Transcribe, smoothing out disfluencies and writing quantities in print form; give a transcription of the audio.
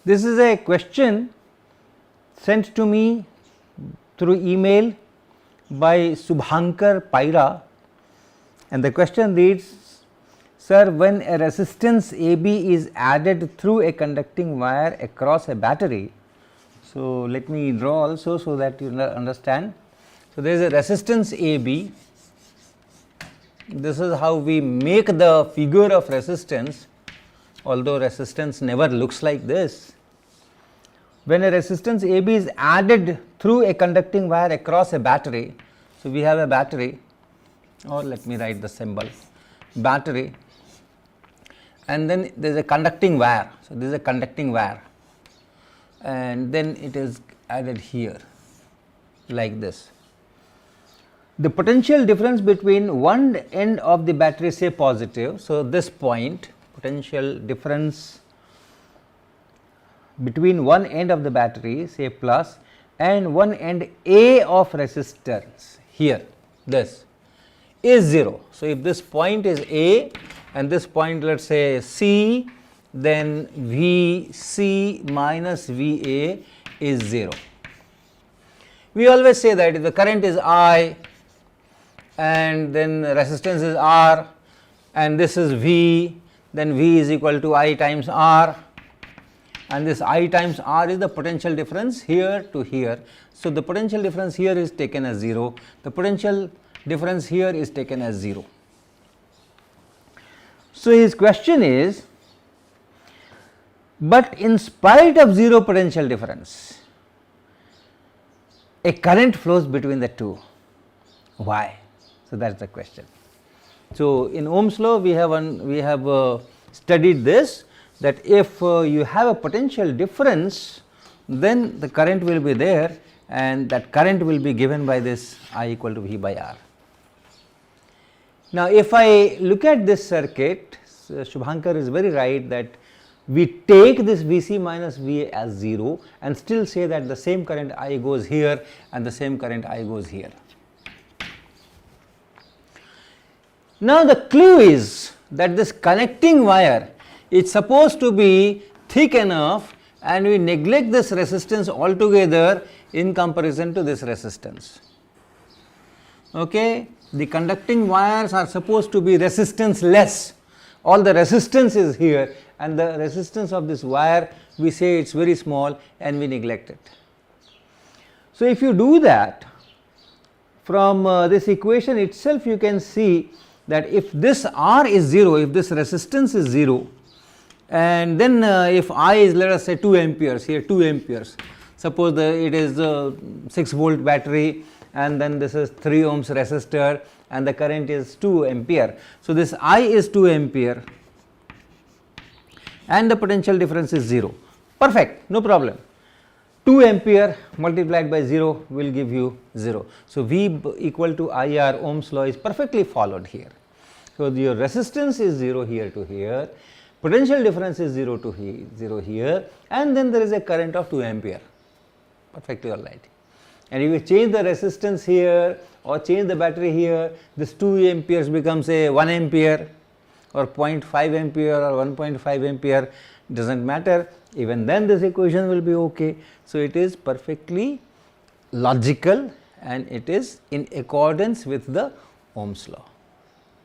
This is a question sent to me through email by Subhankar Paira, and the question reads, sir, when a resistance AB is added through a conducting wire across a battery. So, let me draw also so that you understand. So, there is a resistance AB. This is how we make the figure of resistance, although resistance never looks like this. When a resistance AB is added through a conducting wire across a battery. So, we have a battery, or let me write the symbol battery, and then there is a conducting wire. So, this is a conducting wire, and then it is added here like this. The potential difference between one end of the battery, say positive. So, this point, potential difference between one end of the battery, say plus, and one end A of resistance here, this is 0. So, if this point is A and this point, let us say C, then V C minus V A is 0. We always say that if the current is I and then resistance is R and this is V, then V is equal to I times R, and this I times R is the potential difference here to here. So, the potential difference here is taken as 0, the potential difference here is taken as 0. So, his question is, but in spite of 0 potential difference, a current flows between the two, why? So, that is the question. So, in Ohm's law we have studied this, that if you have a potential difference, then the current will be there, and that current will be given by this I equal to V by R. Now, if I look at this circuit, Shubhankar is very right that we take this V C minus V A as 0 and still say that the same current I goes here and the same current I goes here. Now, the clue is that this connecting wire is supposed to be thick enough, and we neglect this resistance altogether in comparison to this resistance. Okay. The conducting wires are supposed to be resistance less, all the resistance is here, and the resistance of this wire we say it is very small and we neglect it. So, if you do that from this equation itself, you can see that if this R is 0, if this resistance is 0, and then if I is, let us say 2 amperes, here 2 amperes, suppose it is a 6 volt battery and then this is 3 ohms resistor and the current is 2 ampere. So, this I is 2 ampere and the potential difference is 0, perfect, no problem. 2 ampere multiplied by 0 will give you 0. So, V equal to IR, Ohm's law is perfectly followed here. So, your resistance is 0 here to here, potential difference is 0 to 0 here, and then there is a current of 2 ampere, perfectly alright. And if you change the resistance here or change the battery here, this 2 amperes becomes a 1 ampere or 0.5 ampere or 1.5 ampere, does not matter, even then this equation will be okay. So, it is perfectly logical and it is in accordance with the Ohm's law.